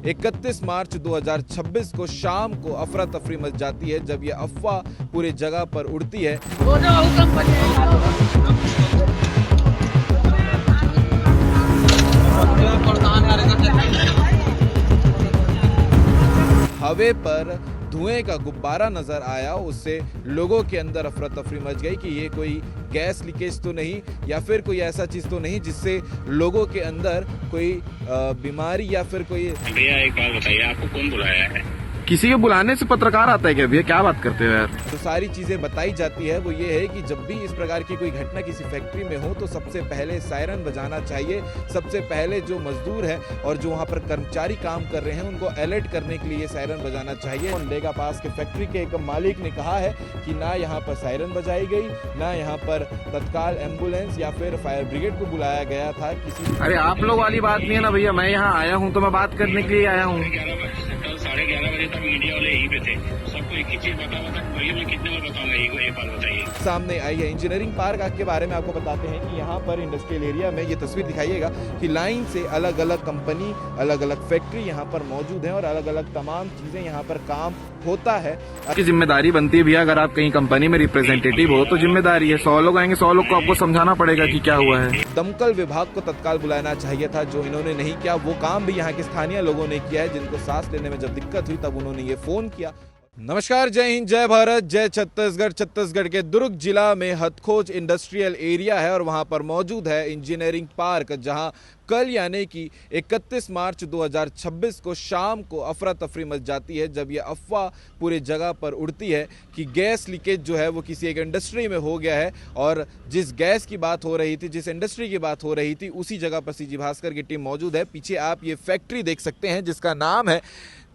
31 मार्च 2026 को शाम को अफरा तफरी मच जाती है जब ये अफवाह पूरी जगह पर उड़ती है। हवे पर धुएं का गुब्बारा नजर आया, उससे लोगों के अंदर अफरा तफरी मच गई कि ये कोई गैस लीकेज तो नहीं या फिर कोई ऐसा चीज तो नहीं जिससे लोगों के अंदर कोई बीमारी या फिर कोई। भैया एक बात बताइए, आपको कौन बुलाया है? किसी के बुलाने से पत्रकार आता है क्या भैया? क्या बात करते हो यार? तो सारी चीजें बताई जाती है वो ये है कि जब भी इस प्रकार की कोई घटना किसी फैक्ट्री में हो तो सबसे पहले सायरन बजाना चाहिए। सबसे पहले जो मजदूर है और जो वहाँ पर कर्मचारी काम कर रहे हैं उनको अलर्ट करने के लिए सायरन बजाना चाहिए। लेगा पास के फैक्ट्री के एक मालिक ने कहा है कि ना यहाँ पर सायरन बजाई गई, ना यहाँ पर तत्काल एम्बुलेंस या फिर फायर ब्रिगेड को बुलाया गया था किसी। अरे आप लोग वाली बात नहीं है ना भैया, मैं यहाँ आया हूँ तो मैं बात करने के लिए आया हूँ। 11:30 बजे तक मीडिया वाले यहीं पे थे, सबको एक ही चीज बता भैया मैं कितने बार बताऊंगा, एक बात बताइए। सामने आई है इंजीनियरिंग पार्क के बारे में आपको बताते हैं कि यहाँ पर इंडस्ट्रियल एरिया में ये तस्वीर दिखाइएगा कि लाइन से अलग अलग कंपनी, अलग अलग फैक्ट्री यहाँ पर मौजूद है और अलग अलग तमाम चीजें यहाँ पर काम होता है। आपकी जिम्मेदारी बनती है भैया, अगर आप कहीं कंपनी में रिप्रेजेंटेटिव हो तो जिम्मेदारी है। 100 लोग आएंगे, 100 लोग को आपको समझाना पड़ेगा कि क्या हुआ है। दमकल विभाग को तत्काल बुलाना चाहिए था, जो इन्होंने नहीं किया। वो काम भी यहाँ के स्थानीय लोगों ने किया है, जिनको सांस लेने में जब दिक्कत हुई तब उन्होंने ये फोन किया। नमस्कार, जय हिंद, जय भारत, जय छत्तीसगढ़। छत्तीसगढ़ के दुर्ग जिला में हथखोज इंडस्ट्रियल एरिया है और वहां पर मौजूद है इंजीनियरिंग पार्क, जहां कल यानी कि 31 मार्च 2026 को शाम को अफरा तफरी मच जाती है जब ये अफवाह पूरी जगह पर उड़ती है कि गैस लीकेज जो है वो किसी एक इंडस्ट्री में हो गया है। और जिस गैस की बात हो रही थी, जिस इंडस्ट्री की बात हो रही थी, उसी जगह पर सीजी भास्कर की टीम मौजूद है। पीछे आप ये फैक्ट्री देख सकते हैं जिसका नाम है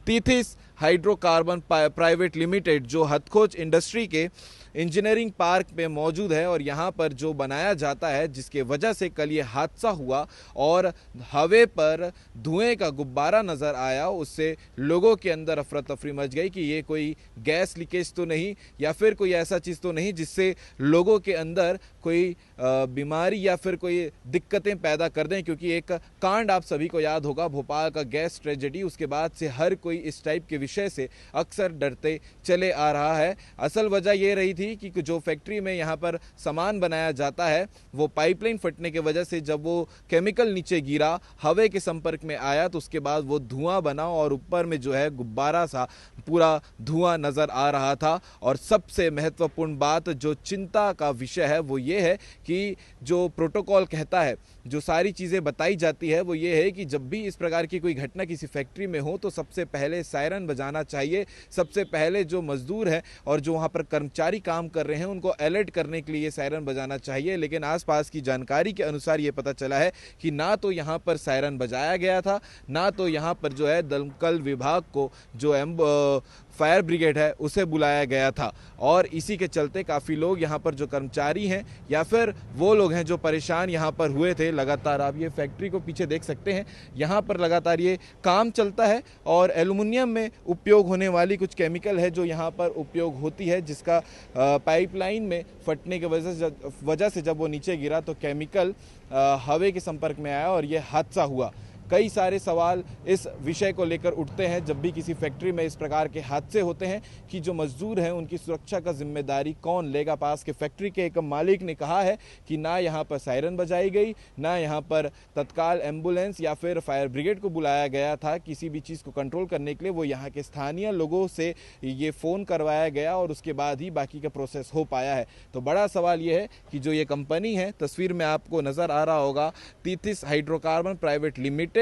तीथिस हाइड्रोकार्बन प्राइवेट लिमिटेड, जो हथखोज इंडस्ट्री के इंजीनियरिंग पार्क में मौजूद है और यहाँ पर जो बनाया जाता है, जिसके वजह से कल ये हादसा हुआ और हवे पर धुएं का गुब्बारा नज़र आया, उससे लोगों के अंदर अफरा तफरी मच गई कि ये कोई गैस लीकेज तो नहीं या फिर कोई ऐसा चीज़ तो नहीं जिससे लोगों के अंदर कोई बीमारी या फिर कोई दिक्कतें पैदा कर दें। क्योंकि एक कांड आप सभी को याद होगा, भोपाल का गैस ट्रेजेडी, उसके बाद से हर कोई इस टाइप के विषय से अक्सर डरते चले आ रहा है। असल वजह ये रही थी कि जो फैक्ट्री में यहाँ पर सामान बनाया जाता है वो पाइपलाइन फटने की वजह से जब वो केमिकल नीचे गिरा, हवा के संपर्क में आया, तो उसके बाद वो धुआं बना और ऊपर में जो है गुब्बारा सा पूरा धुआं नजर आ रहा था। और सबसे महत्वपूर्ण बात, जो चिंता का विषय है, वो ये है कि जो प्रोटोकॉल कहता है, जो सारी चीज़ें बताई जाती है, वो ये है कि जब भी इस प्रकार की कोई घटना किसी फैक्ट्री में हो तो सबसे पहले सायरन बजाना चाहिए। सबसे पहले जो मजदूर है और जो वहाँ पर कर्मचारी काम कर रहे हैं उनको अलर्ट करने के लिए सायरन बजाना चाहिए। लेकिन आसपास की जानकारी के अनुसार ये पता चला है कि ना तो यहाँ पर सायरन बजाया गया था, ना तो यहाँ पर जो है दमकल विभाग को, जो फायर ब्रिगेड है, उसे बुलाया गया था। और इसी के चलते काफ़ी लोग यहाँ पर जो कर्मचारी हैं या फिर वो लोग हैं जो परेशान यहाँ पर हुए थे। लगातार आप ये फैक्ट्री को पीछे देख सकते हैं, यहाँ पर लगातार ये काम चलता है और एल्युमिनियम में उपयोग होने वाली कुछ केमिकल है जो यहाँ पर उपयोग होती है, जिसका पाइपलाइन में फटने की वजह से जब वो नीचे गिरा तो केमिकल हवा के संपर्क में आया और ये हादसा हुआ। कई सारे सवाल इस विषय को लेकर उठते हैं जब भी किसी फैक्ट्री में इस प्रकार के हादसे होते हैं कि जो मजदूर हैं उनकी सुरक्षा का जिम्मेदारी कौन लेगा। पास के फैक्ट्री के एक मालिक ने कहा है कि ना यहाँ पर सायरन बजाई गई, ना यहाँ पर तत्काल एम्बुलेंस या फिर फायर ब्रिगेड को बुलाया गया था किसी भी चीज़ को कंट्रोल करने के लिए। वो यहाँ के स्थानीय लोगों से ये फ़ोन करवाया गया और उसके बाद ही बाकी का प्रोसेस हो पाया है। तो बड़ा सवाल ये है कि जो ये कंपनी है, तस्वीर में आपको नज़र आ रहा होगा, तीथिस हाइड्रोकार्बन प्राइवेट लिमिटेड,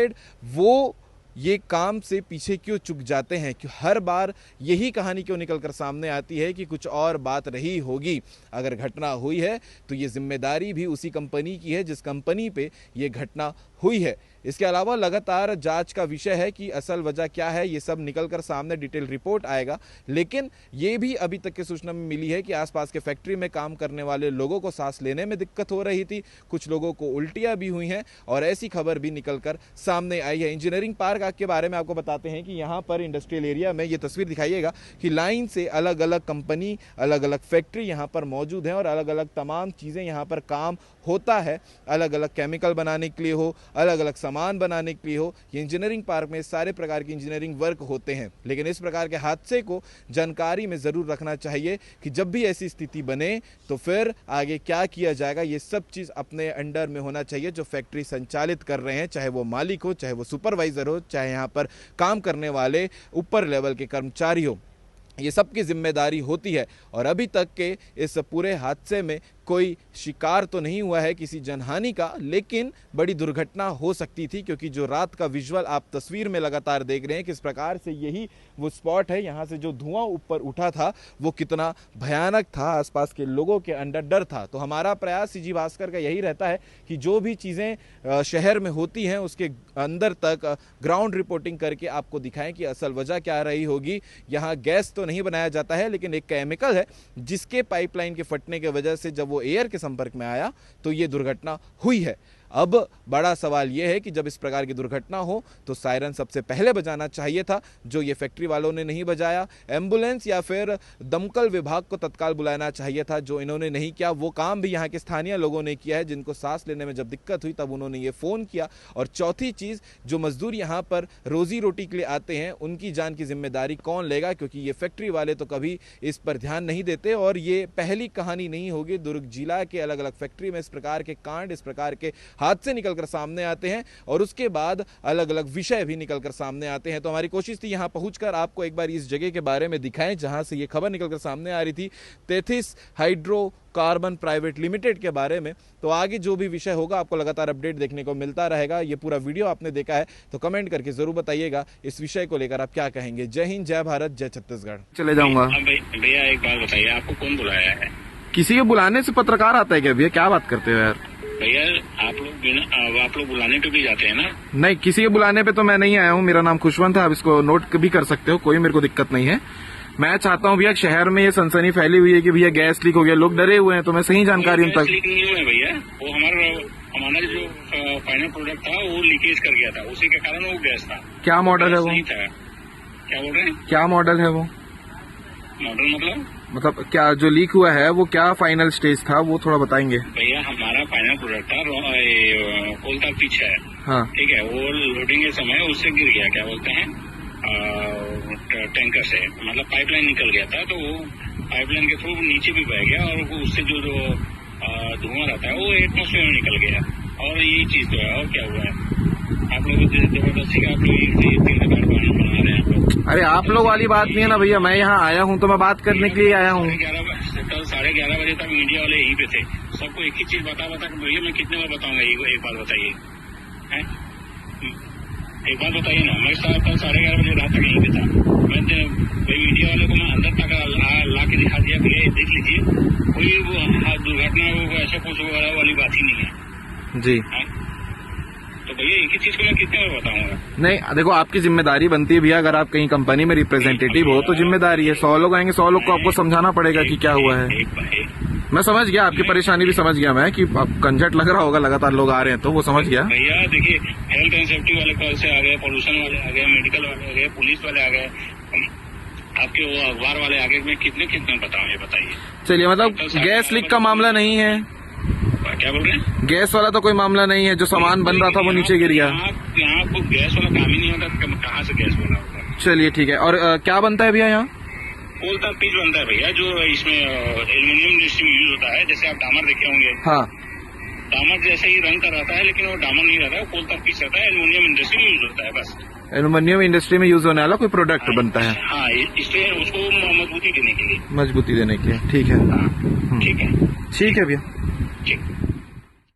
वो ये काम से पीछे क्यों चुक जाते हैं? कि हर बार यही कहानी क्यों निकल कर सामने आती है कि कुछ और बात रही होगी। अगर घटना हुई है तो ये जिम्मेदारी भी उसी कंपनी की है जिस कंपनी पे ये घटना हुई है। इसके अलावा लगातार जांच का विषय है कि असल वजह क्या है, ये सब निकलकर सामने डिटेल रिपोर्ट आएगा। लेकिन ये भी अभी तक की सूचना में मिली है कि आसपास के फैक्ट्री में काम करने वाले लोगों को सांस लेने में दिक्कत हो रही थी, कुछ लोगों को उल्टियां भी हुई हैं और ऐसी खबर भी निकलकर सामने आई है। इंजीनियरिंग पार्क के बारे में आपको बताते हैं कि यहाँ पर इंडस्ट्रियल एरिया में ये तस्वीर दिखाइएगा कि लाइन से अलग अलग कंपनी, अलग अलग फैक्ट्री यहाँ पर मौजूद हैं और अलग अलग तमाम चीज़ें यहाँ पर काम होता है। अलग अलग केमिकल बनाने के लिए हो, अलग अलग सामान बनाने के लिए हो, ये इंजीनियरिंग पार्क में सारे प्रकार के इंजीनियरिंग वर्क होते हैं। लेकिन इस प्रकार के हादसे को जानकारी में ज़रूर रखना चाहिए कि जब भी ऐसी स्थिति बने तो फिर आगे क्या किया जाएगा, ये सब चीज़ अपने अंडर में होना चाहिए। जो फैक्ट्री संचालित कर रहे हैं, चाहे वो मालिक हो, चाहे वो सुपरवाइज़र हो, चाहे यहाँ पर काम करने वाले ऊपर लेवल के कर्मचारी हो, ये सबकी जिम्मेदारी होती है। और अभी तक के इस पूरे हादसे में कोई शिकार तो नहीं हुआ है किसी जनहानि का, लेकिन बड़ी दुर्घटना हो सकती थी, क्योंकि जो रात का विजुअल आप तस्वीर में लगातार देख रहे हैं किस प्रकार से यही वो स्पॉट है, यहाँ से जो धुआं ऊपर उठा था वो कितना भयानक था, आसपास के लोगों के अंदर डर था। तो हमारा प्रयास सीजी भास्कर का यही रहता है कि जो भी चीज़ें शहर में होती हैं उसके अंदर तक ग्राउंड रिपोर्टिंग करके आपको दिखाएं कि असल वजह क्या रही होगी। यहाँ गैस तो नहीं बनाया जाता है, लेकिन एक केमिकल है जिसके पाइपलाइन के फटने की वजह से जब वो एयर के संपर्क में आया तो ये दुर्घटना हुई है। अब बड़ा सवाल यह है कि जब इस प्रकार की दुर्घटना हो तो सायरन सबसे पहले बजाना चाहिए था, जो ये फैक्ट्री वालों ने नहीं बजाया। एम्बुलेंस या फिर दमकल विभाग को तत्काल बुलाना चाहिए था, जो इन्होंने नहीं किया। वो काम भी यहाँ के स्थानीय लोगों ने किया है, जिनको सांस लेने में जब दिक्कत हुई तब उन्होंने ये फ़ोन किया। और चौथी चीज़, जो मजदूर यहाँ पर रोजी रोटी के लिए आते हैं उनकी जान की जिम्मेदारी कौन लेगा, क्योंकि ये फैक्ट्री वाले तो कभी इस पर ध्यान नहीं देते। और ये पहली कहानी नहीं होगी, दुर्ग जिला के अलग अलग फैक्ट्री में इस प्रकार के कांड, इस प्रकार के हादसे निकलकर सामने आते हैं और उसके बाद अलग अलग विषय भी निकलकर सामने आते हैं। तो हमारी कोशिश थी यहाँ पहुंचकर आपको एक बार इस जगह के बारे में दिखाएं जहां से ये खबर निकलकर सामने आ रही थी, तेथिस हाइड्रोकार्बन प्राइवेट लिमिटेड के बारे में। तो आगे जो भी विषय होगा आपको लगातार अपडेट देखने को मिलता रहेगा। ये पूरा वीडियो आपने देखा है तो कमेंट करके जरूर बताइएगा इस विषय को लेकर आप क्या कहेंगे। जय हिंद, जय भारत, जय छत्तीसगढ़। चले जाऊंगा। भैया एक बात बताइए, आपको कौन बुलाया है? किसी के बुलाने से पत्रकार आता है क्या भैया? क्या बात करते हो यार? भैया आप लोग बुलाने पे भी जाते हैं ना? नहीं, किसी के बुलाने पे तो मैं नहीं आया हूँ। मेरा नाम खुशवंत है, आप इसको नोट भी कर सकते हो, कोई मेरे को दिक्कत नहीं है। मैं चाहता हूँ भैया, शहर में ये सनसनी फैली हुई है कि भैया गैस लीक हो गया, लोग डरे हुए हैं, तो मैं सही जानकारी उन तक। लीक नहीं हुआ है भैया, वो हमारा जो फाइनल प्रोडक्ट था वो लीकेज कर गया था, उसी के कारण वो गैस था। क्या मॉडल है वो? क्या बोल रहे हैं? क्या मॉडल है वो? मॉडल मतलब क्या जो लीक हुआ है वो क्या फाइनल स्टेज था, वो थोड़ा बताएंगे? भैया हमारा फाइनल प्रोडक्ट था कोल का पिच है। हाँ ठीक है, वो लोडिंग के समय उससे गिर गया, क्या बोलते हैं, टैंकर से, मतलब पाइपलाइन निकल गया था, तो वो पाइपलाइन के थ्रू नीचे भी बह गया और उससे जो धुआं रहता है वो एटमोस्फेयर में निकल गया। और यही चीज तो है, और क्या हुआ है? आप लोग जबरदस्ती आप लोग बना रहे हैं। अरे आप लोग वाली बात नहीं है ना भैया, मैं यहाँ आया हूँ तो मैं बात करने के लिए आया हूँ। कल 11:30 बजे तक मीडिया वाले यहीं पे थे, सबको एक ही चीज बता भैया मैं कितने बार बताऊंगा, एक बात बताइए, एक बात बताइए ना। मैं कल 11:30 बजे रात तक यहीं पे था, मैं मीडिया वाले को मैं अंदर तक ला के दिखा दिया, भैया देख लीजिए, कोई वो दुर्घटना वो ऐसा कुछ वाली बात ही नहीं है जी। तो भैया एक ही चीज को मैं कितने बार बताऊंगा? नहीं देखो, आपकी जिम्मेदारी बनती है भैया, अगर आप कहीं कंपनी में रिप्रेजेंटेटिव हो तो जिम्मेदारी है। 100 लोग आएंगे, 100 लोग को आपको समझाना पड़ेगा कि क्या हुआ है। मैं समझ गया, आपकी परेशानी भी समझ गया मैं, कि आप कंजट लग रहा होगा, लगातार लोग आ रहे हैं, तो वो समझ गया भैया। देखिए, हेल्थ एंड सेफ्टी वाले कॉल से आ गए, पोल्यूशन वाले आ गए, मेडिकल वाले आ गए, पुलिस वाले आ गए, आपके वो अखबार वाले आ गए, मैं कितने बताऊँ ये बताइए। चलिए, मतलब गैस लीक का मामला नहीं है? क्या बोल रहे हैं? गैस वाला तो कोई मामला नहीं है, जो सामान बन रहा था वो नीचे गिर गया। यहाँ को गैस वाला काम ही नहीं होता, कहाँ से गैस बना होगा? चलिए ठीक है। और क्या बनता है भैया यहाँ? कोल का पिच बनता है भैया, जो इसमें एल्यूमिनियम इंडस्ट्री में यूज होता है। जैसे आप डामर देखे होंगे, हाँ, डामर जैसे ही रंग का रहता है, लेकिन वो डामर नहीं रहता है, कोल का पिच रहता है, एल्यूमिनियम इंडस्ट्री में यूज होता है। बस एल्यूमिनियम इंडस्ट्री में यूज होने वाला कोई प्रोडक्ट बनता है। हाँ, इसलिए उसको मजबूती देने के लिए। मजबूती देने के लिए, ठीक है। ठीक है ठीक है भैया। ठीक।